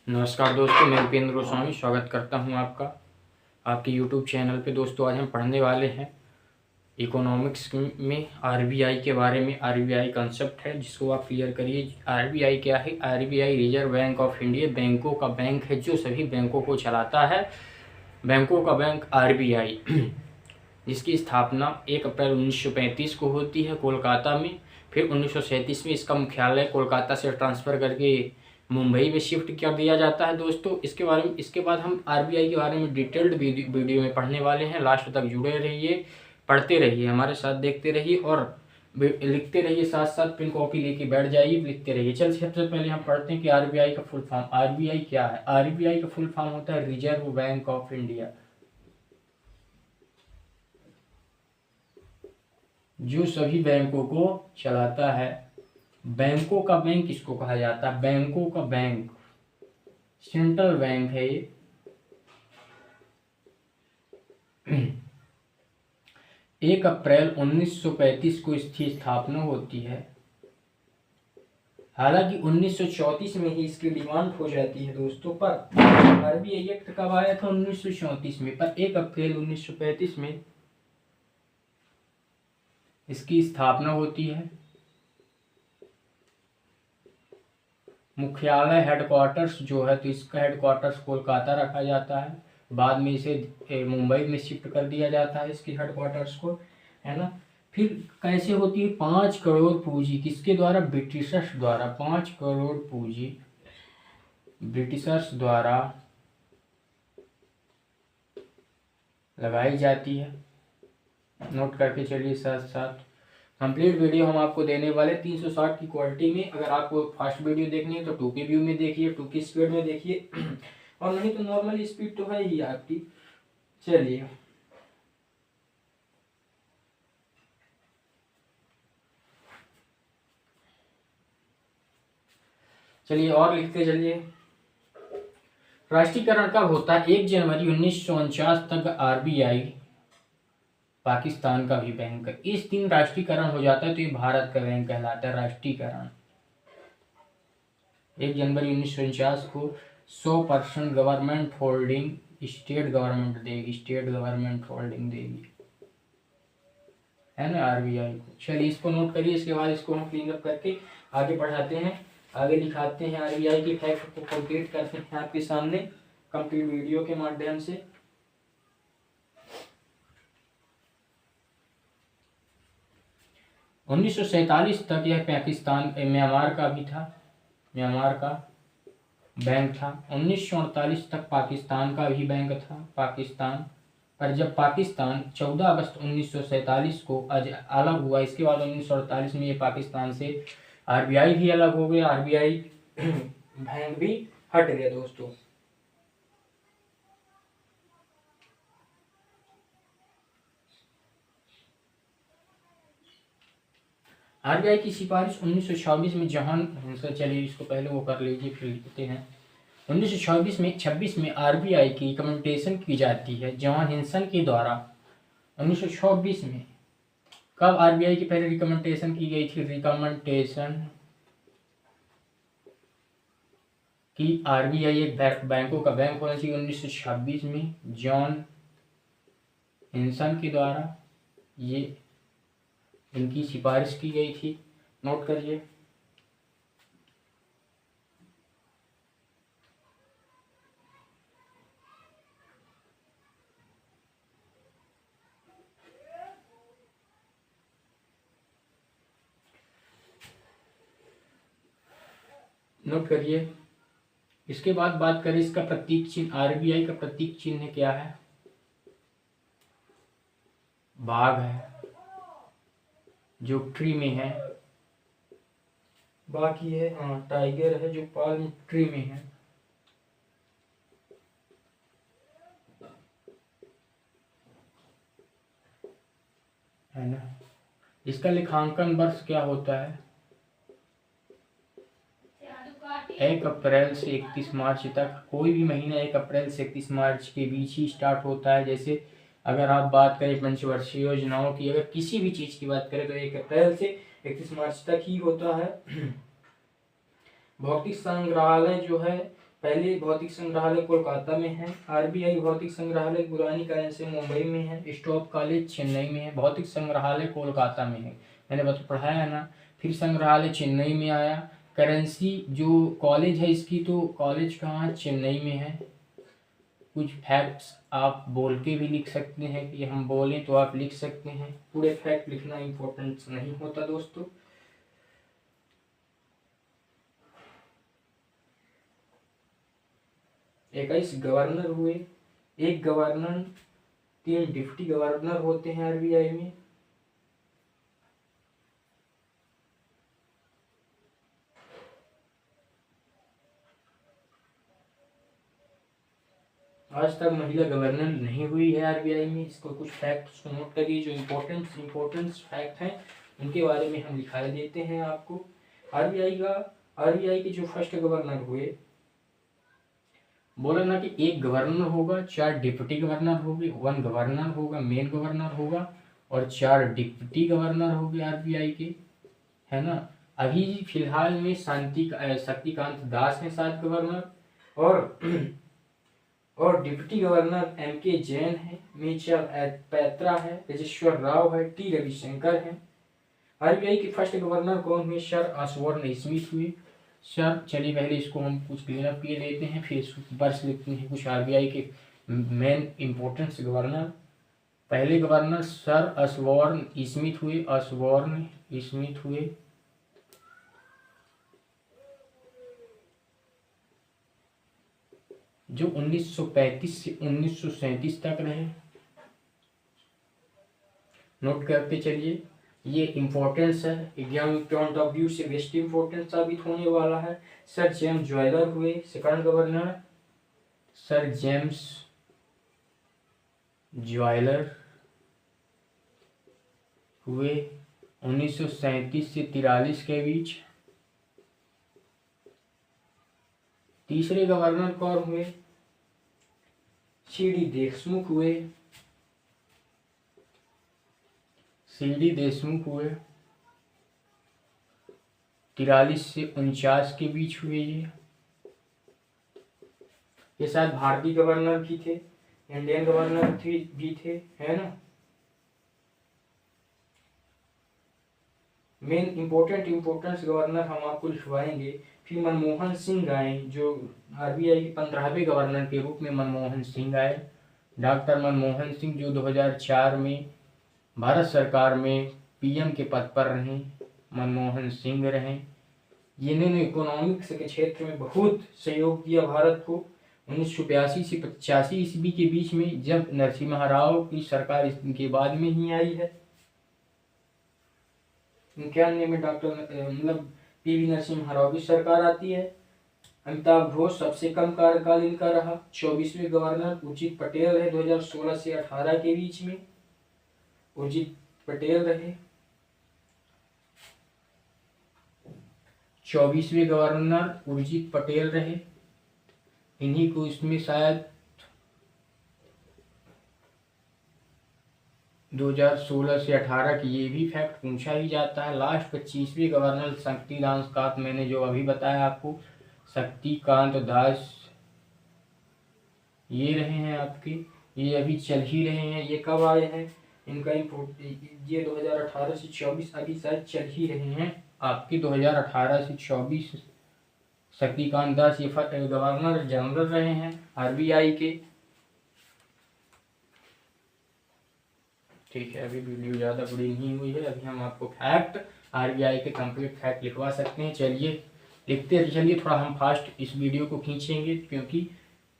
नमस्कार दोस्तों, मैं उपेंद्र गोस्वामी स्वागत करता हूं आपका आपके YouTube चैनल पे। दोस्तों, आज हम पढ़ने वाले हैं इकोनॉमिक्स में आरबीआई के बारे में। आरबीआई कंसेप्ट है जिसको आप क्लियर करिए। आरबीआई क्या है? RBI reserve bank of India, बैंकों का बैंक है जो सभी बैंकों को चलाता है। बैंकों का बैंक आरबीआई, जिसकी स्थापना 1 अप्रैल 1935 को होती है कोलकाता में। फिर 1937 में इसका मुख्यालय कोलकाता से ट्रांसफ़र करके मुंबई में शिफ्ट कर दिया जाता है। दोस्तों, इसके बाद हम आरबीआई के बारे में डिटेल्ड वीडियो में पढ़ने वाले हैं। लास्ट तक जुड़े रहिए, पढ़ते रहिए, हमारे साथ देखते रहिए और लिखते रहिए। साथ साथ पेन कॉपी लेके बैठ जाइए, लिखते रहिए। चल, सबसे पहले हम पढ़ते हैं कि आरबीआई का फुल फॉर्म। आरबीआई क्या है? आरबीआई का फुल फॉर्म होता है रिजर्व बैंक ऑफ इंडिया, जो सभी बैंकों को चलाता है। बैंकों का बैंक किसको कहा जाता है? बैंकों का बैंक सेंट्रल बैंक है ये। 1 अप्रैल 1935 को इसकी स्थापना होती है। हालांकि 1934 में ही इसकी डिमांड हो जाती है दोस्तों, पर आरबीआई एक्ट कब आया था? 1934 में, पर 1 अप्रैल 1935 में इसकी स्थापना होती है। मुख्यालय हेडक्वार्टर्स जो है, तो इसका हेडक्वार्टर्स कोलकाता रखा जाता है। बाद में इसे मुंबई में शिफ्ट कर दिया जाता है, इसके हेडक्वार्टर्स को, है ना। फिर कैसे होती है? 5 करोड़ पूंजी किसके द्वारा? ब्रिटिशर्स द्वारा। 5 करोड़ पूंजी ब्रिटिशर्स द्वारा लगाई जाती है। नोट करके चलिए साथ साथ। कंप्लीट वीडियो हम आपको देने वाले 360 की क्वालिटी में। अगर आपको फास्ट वीडियो देखनी है तो 2K व्यू में देखिए, 2K स्पीड में देखिए, और नहीं तो नॉर्मल स्पीड तो है ही आपकी। चलिए और लिखते चलिए। राष्ट्रीयकरण कब होता है? 1 जनवरी 1949 तक आरबीआई पाकिस्तान का भी बैंक है। इस दिन राष्ट्रीयकरण हो जाता है, तो ये भारत का बैंक कहलाता है। राष्ट्रीयकरण 1 जनवरी 1949 को 100% गवर्नमेंट होल्डिंग स्टेट गवर्नमेंट देगी। स्टेट गवर्नमेंट होल्डिंग देगी, है ना, आरबीआई को। चलिए, इसको नोट करिए। इसके बाद इसको हम क्लीन अप करके आगे बढ़ाते हैं, आगे दिखाते हैं। आरबीआई की फैक्ट को कंप्लीट करते हैं आपके सामने कंप्लीट वीडियो के माध्यम से। उन्नीस सौ सैतालीस तक यह पाकिस्तान म्यांमार का भी था, म्यांमार का बैंक था। 1948 तक पाकिस्तान का भी बैंक था, पाकिस्तान। पर जब पाकिस्तान 14 अगस्त 1947 को अलग हुआ, इसके बाद 1948 में ये पाकिस्तान से आरबीआई भी अलग हो गया, आरबीआई बैंक भी हट गया दोस्तों। आरबीआई की सिफारिश 1926 में जॉन हिंसन, चलिए इसको पहले वो कर लीजिए फिर लिखते हैं। 1926 में आरबीआई की रिकमेंडेशन की जाती है जॉन हिंसन के द्वारा। 1926 में कब आरबीआई की पहले रिकमेंडेशन की गई थी? रिकमेंडेशन कि आरबीआई एक बैंकों का बैंक होना चाहिए। 1926 में जॉन हिंसन के द्वारा ये इनकी सिफारिश की गई थी। नोट करिए। नोट करिए। इसके बाद बात करें इसका प्रतीक चिन्ह। आरबीआई का प्रतीक चिन्ह क्या है? बाघ है, जो ट्री में है। बाकी है टाइगर है, जो पाल्म ट्री में है ना। इसका लेखांकन वर्ष क्या होता है? 1 अप्रैल से 31 मार्च तक। कोई भी महीना 1 अप्रैल से 31 मार्च के बीच ही स्टार्ट होता है। जैसे अगर आप बात करें पंचवर्षीय योजनाओं की, अगर किसी भी चीज की बात करें तो 1 अप्रैल से 31 मार्च तक ही होता है। भौतिक संग्रहालय जो है पहले भौतिक संग्रहालय कोलकाता में है, आरबीआई भौतिक संग्रहालय पुरानी करेंसी मुंबई में है, स्टॉप कॉलेज चेन्नई में है, भौतिक संग्रहालय कोलकाता में है, मैंने बस पढ़ाया ना। फिर संग्रहालय चेन्नई में आया, करेंसी जो कॉलेज है इसकी, तो कॉलेज कहाँ, चेन्नई में है। कुछ फैक्ट्स आप बोल के भी लिख सकते हैं कि हम बोलें तो आप लिख सकते हैं, पूरे फैक्ट लिखना इम्पोर्टेंट नहीं होता दोस्तों। इक्कीस गवर्नर हुए, एक गवर्नर, 3 डिप्टी गवर्नर होते हैं आरबीआई में। आज तक महिला गवर्नर नहीं हुई है आरबीआई में। इसको कुछ फैक्ट्स नोट करिए, जो इम्पोर्टेंट फैक्ट हैं उनके बारे में हम दिखाई देते हैं आपको। आरबीआई के जो फर्स्ट गवर्नर हुए, बोला ना कि एक गवर्नर होगा, 4 डिप्टी गवर्नर होंगे, 1 गवर्नर होगा, मेन गवर्नर होगा, और 4 डिप्टी गवर्नर होंगे आरबीआई के, है ना। अभी फिलहाल में शक्तिकांत दास है शायद गवर्नर, और डिप्टी गवर्नर एम.के. जैन है, मिचेल पैत्रा है, राजेश्वर राव है, टी. रविशंकर है। आरबीआई के फर्स्ट गवर्नर कौन हुए, सर ऑसबॉर्न स्मिथ हुए। सर चलिए पहले इसको हम कुछ क्लीन अप किए लेते हैं, फिर बर्स लिखते हैं कुछ आरबीआई के मेन इम्पोर्टेंस गवर्नर। पहले गवर्नर सर ऑसबॉर्न स्मिथ हुए, जो 1935 से 1937 तक रहे। नोट करते चलिए, ये इम्पोर्टेंस है, एग्जाम पॉइंट ऑफ व्यू से बेस्ट इम्पोर्टेंस साबित होने वाला है। सर जेम्स ज्वाइलर हुए सेकंड गवर्नर, सर जेम्स ज्वाइलर हुए 1937 से 43 के बीच। तीसरे गवर्नर कौन हुए, सी.डी. देशमुख हुए, 43 से 49 के बीच हुए। ये शायद भारतीय गवर्नर भी थे, इंडियन गवर्नर भी थे, है ना। मेन इम्पोर्टेंस गवर्नर हम आपको लिखवाएंगे। फिर मनमोहन सिंह आए, जो आरबीआई के 15वें गवर्नर के रूप में मनमोहन सिंह आए। डॉक्टर मनमोहन सिंह जो 2004 में भारत सरकार में पीएम के पद पर रहे, मनमोहन सिंह रहे। इन्होंने इकोनॉमिक्स के क्षेत्र में बहुत सहयोग किया भारत को। 1982 से 85 ईस्वी के बीच में, जब नरसिम्हा राव की सरकार इसके बाद में ही आई है। 91 में पीवी नरसिम्हा राव की सरकार आती है। अमिताभ घोष सबसे कम कार्यकाल इनका रहा। 24वें गवर्नर उर्जित पटेल रहे, 2016 से 18 के बीच में उर्जित पटेल रहे। 24वें गवर्नर उर्जित पटेल रहे। इन्हीं को इसमें शायद 2016 से 18 की ये भी फैक्ट पूछा ही जाता है। लास्ट 25वें गवर्नर शक्तिकांत दास, मैंने जो अभी बताया आपको, शक्तिकांत दास ये रहे हैं आपके, ये अभी चल ही रहे हैं। ये कब आए हैं, इनका ये 2018 से 24 अभी शायद चल ही रहे हैं आपके, 2018 से 24 शक्तिकांत दास ये गवर्नर जनरल रहे हैं आरबीआई के। ठीक है, अभी वीडियो ज़्यादा बड़ी नहीं हुई है, अभी हम आपको फैक्ट आरबीआई के कंप्लीट फैक्ट लिखवा सकते हैं। चलिए लिखते चलिए, थोड़ा हम फास्ट इस वीडियो को खींचेंगे क्योंकि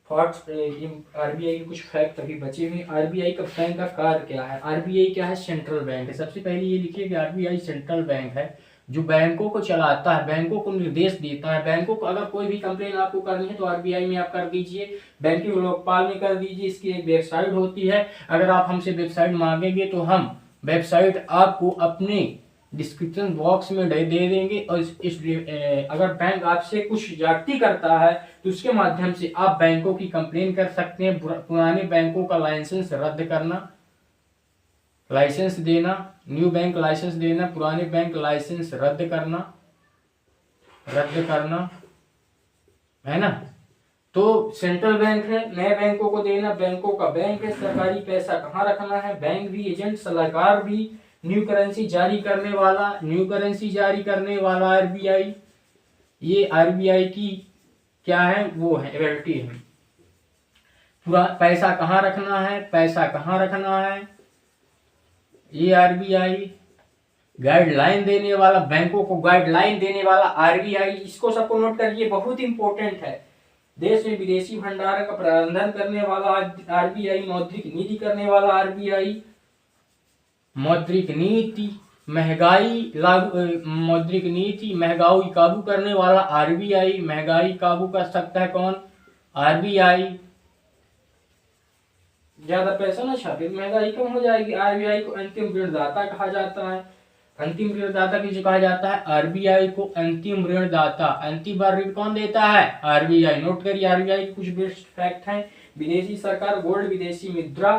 आरबीआई के कुछ फैक्ट अभी बचे हुए। आरबीआई का बैंक का कार्य क्या है, आरबीआई क्या है, सेंट्रल बैंक है। सबसे पहले ये लिखिए कि आरबीआई सेंट्रल बैंक है, जो बैंकों को चलाता है, बैंकों को निर्देश देता है। बैंकों को अगर कोई भी कंप्लेन आपको करनी है तो आरबीआई में आप कर दीजिए, बैंकिंग लोकपाल में कर दीजिए। इसकी एक वेबसाइट होती है, अगर आप हमसे वेबसाइट मांगेंगे तो हम वेबसाइट आपको अपने डिस्क्रिप्शन बॉक्स में दे देंगे। और अगर बैंक आपसे कुछ ज्यादती करता है तो उसके माध्यम से आप बैंकों की कंप्लेन कर सकते हैं। पुराने बैंकों का लाइसेंस रद्द करना, लाइसेंस देना, न्यू बैंक लाइसेंस देना, पुराने बैंक लाइसेंस रद्द करना है ना। तो सेंट्रल बैंक है, नए बैंकों को देना, बैंकों का बैंक है, सरकारी पैसा कहाँ रखना है, बैंक भी, एजेंट, सलाहकार भी, न्यू करेंसी जारी करने वाला आरबीआई। ये आरबीआई की क्या है, वो है एबिलिटी है। पूरा पैसा कहाँ रखना है, ये आरबीआई। गाइडलाइन देने वाला, बैंकों को गाइडलाइन देने वाला आरबीआई। इसको सबको नोट करिए, बहुत इंपॉर्टेंट है। देश में विदेशी भंडार का प्रबंधन करने वाला आरबीआई। मौद्रिक नीति करने वाला आरबीआई। मौद्रिक नीति महंगाई काबू करने वाला आरबीआई। महंगाई काबू कर सकता है कौन, आरबीआई। ज्यादा पैसा ना छापे, महंगाई कम हो जाएगी। आरबीआई को अंतिम ऋणदाता कहा जाता है। अंतिम ऋणदाता किसे कहा जाता है, आरबीआई को अंतिम ऋणदाता। अंतिम बार ऋण कौन देता है, आरबीआई। नोट करिए आरबीआई के कुछ बेस्ट फैक्ट हैं। विदेशी सरकार, गोल्ड, विदेशी मुद्रा,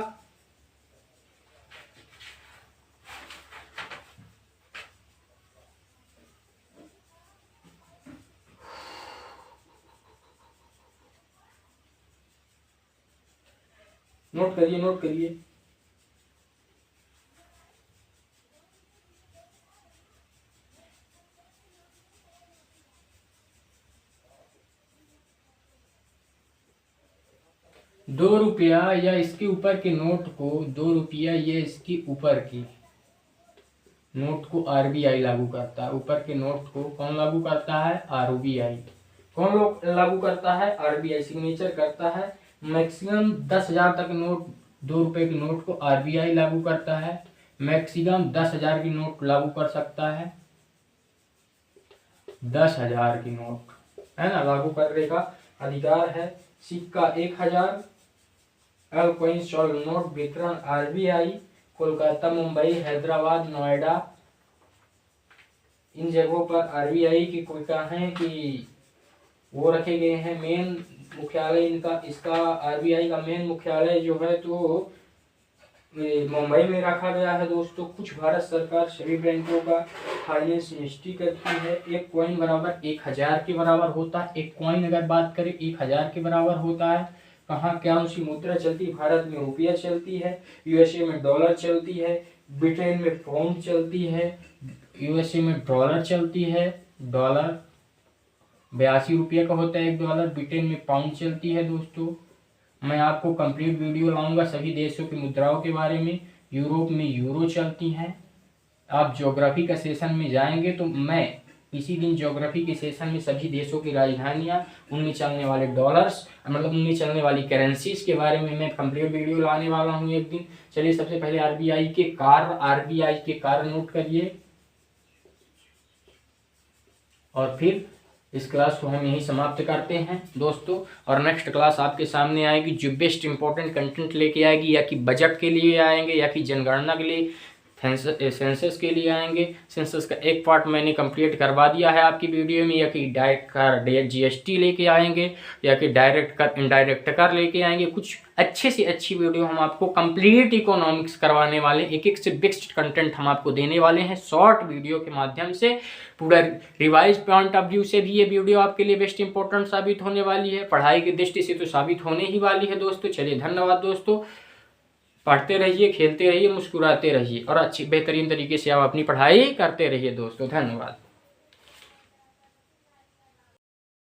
नोट करिए। ₹2 या इसके ऊपर के नोट को, ₹2 या इसके ऊपर की नोट को आरबीआई लागू करता है। ऊपर के नोट को कौन लागू करता है, आरबीआई। कौन लोग लागू करता है, आरबीआई सिग्नेचर करता है। मैक्सिमम 10,000 तक नोट, ₹2 के नोट को आरबीआई लागू करता है। मैक्सिमम 10,000 की नोट लागू कर सकता है। 10,000 की नोट है ना, लागू करने का अधिकार है। सिक्का 1,000, कॉइन सॉल्व नोट वितरण आरबीआई। कोलकाता, मुंबई, हैदराबाद, नोएडा, इन जगहों पर आरबीआई की कोई कहा है कि वो रखे गए हैं। मेन मुख्यालय इनका, इसका आरबीआई का मेन मुख्यालय जो है तो मुंबई में रखा गया है दोस्तों। कुछ भारत सरकार सभी बैंकों का फाइनेंस मिनिस्ट्री करती है। एक कॉइन बराबर 1,000 के बराबर होता है। एक कॉइन अगर बात करें 1,000 के बराबर होता है। कहाँ क्या उसी मुद्रा चलती है, भारत में रुपया चलती है, यूएसए में डॉलर चलती है, ब्रिटेन में पाउंड चलती है, यूएसए में डॉलर चलती है। डॉलर ₹82 का होता है $1। ब्रिटेन में पाउंड चलती है दोस्तों। मैं आपको कंप्लीट वीडियो लाऊंगा सभी देशों की मुद्राओं के बारे में। यूरोप में यूरो चलती हैं। आप ज्योग्राफी का सेशन में जाएंगे तो मैं इसी दिन ज्योग्राफी के सेशन में सभी देशों की राजधानियां, उनमें चलने वाले डॉलर्स, मतलब उनमें चलने वाली करेंसीज के बारे में मैं कंप्लीट वीडियो लाने वाला हूं एक दिन। चलिए सबसे पहले आरबीआई के कार्य नोट करिए और फिर इस क्लास को हम यहीं समाप्त करते हैं दोस्तों। और नेक्स्ट क्लास आपके सामने आएगी जो बेस्ट इंपॉर्टेंट कंटेंट लेके आएगी, या कि बजट के लिए आएंगे, या कि जनगणना के लिए, सेंसस के लिए आएंगे। सेंसस का एक पार्ट मैंने कंप्लीट करवा दिया है आपकी वीडियो में, या कि डायरेक्ट कर जीएसटी लेके आएंगे, या कि डायरेक्ट कर इनडायरेक्ट कर लेके आएंगे। कुछ अच्छे से अच्छी वीडियो हम आपको कंप्लीट इकोनॉमिक्स करवाने वाले, एक एक से बेस्ट कंटेंट हम आपको देने वाले हैं शॉर्ट वीडियो के माध्यम से। पूरा रिवाइज पॉइंट ऑफ व्यू से भी ये वीडियो आपके लिए बेस्ट इंपॉर्टेंट साबित होने वाली है। पढ़ाई की दृष्टि से तो साबित होने ही वाली है दोस्तों। चलिए धन्यवाद दोस्तों। पढ़ते रहिए, खेलते रहिए, मुस्कुराते रहिए और अच्छी बेहतरीन तरीके से आप अपनी पढ़ाई करते रहिए दोस्तों। धन्यवाद।